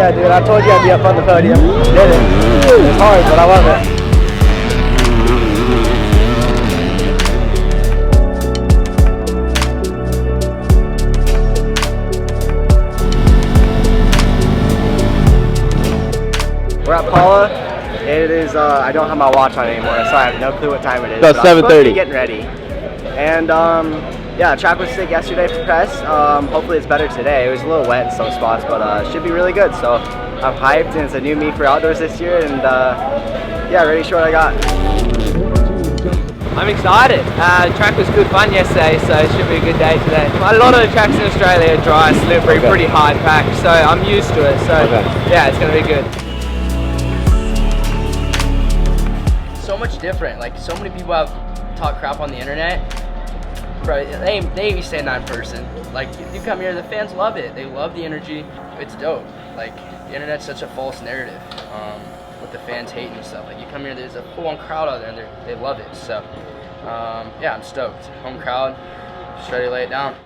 Yeah, dude, I told you I'd be up on the podium. Did it. It's hard, but I love it. We're at Paula. It is, I don't have my watch on anymore, so I have no clue what time it is. About 7:30. Getting ready. And yeah, track was sick yesterday for press. Hopefully it's better today. It was a little wet in some spots, but it should be really good. So I'm hyped, and it's a new me for outdoors this year, and yeah, ready to show what I got. I'm excited. The track was good fun yesterday, so it should be a good day today. A lot of the tracks in Australia are dry, slippery, pretty hard packed, so I'm used to it. So yeah, it's going to be good. So much different. Like, so many people have talked crap on the internet. Bro, they ain't be saying that in person. Like, you come here, the fans love it. They love the energy. It's dope. Like, the internet's such a false narrative with the fans hating and stuff. Like, you come here, there's a full-on crowd out there, and they love it. So, yeah, I'm stoked. Home crowd, just ready to lay it down.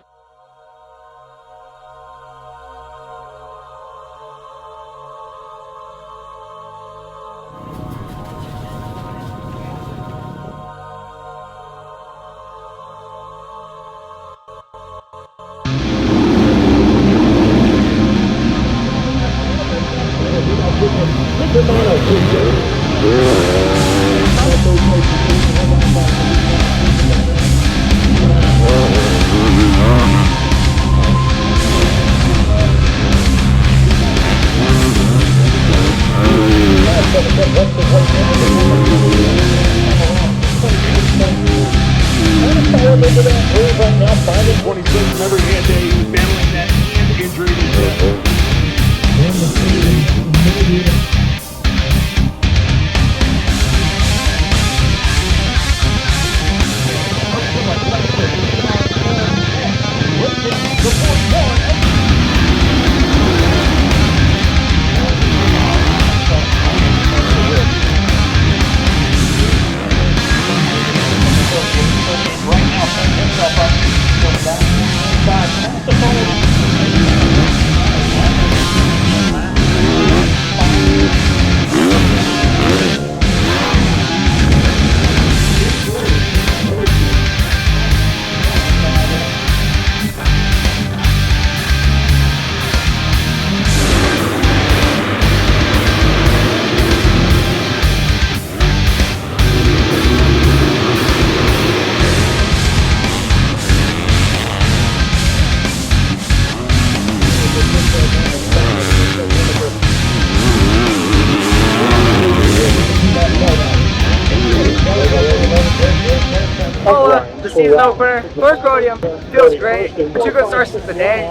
The season opener, first podium, feels great. 2 good starts since the day.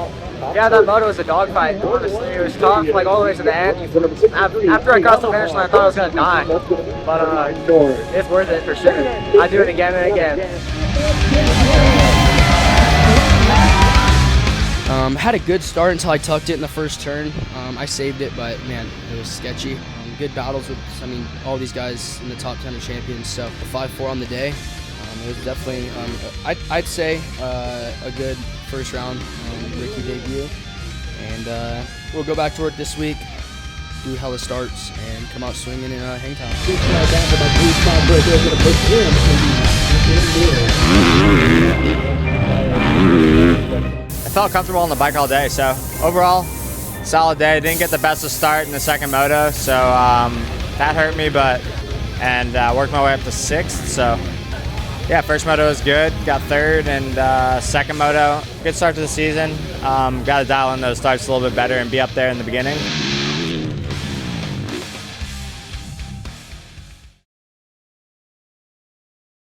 Yeah, that moto was a dogfight. Honestly, it was tough, like all the way to the end. After I crossed the finish line, I thought I was gonna die, but it's worth it for sure. I do it again and again. Had a good start until I tucked it in the first turn. I saved it, but man, it was sketchy. Good battles with, I mean, all these guys in the top 10 of champions. So 5-4 on the day. It was definitely, I'd say, a good first round rookie debut. And we'll go back to work this week, do hella starts, and come out swinging in Hangtown. I felt comfortable on the bike all day, so overall, solid day. Didn't get the best of start in the second moto, so that hurt me, and worked my way up to 6th. So yeah, first moto was good, got 3rd, and second moto, good start to the season. Got to dial in those starts a little bit better and be up there in the beginning.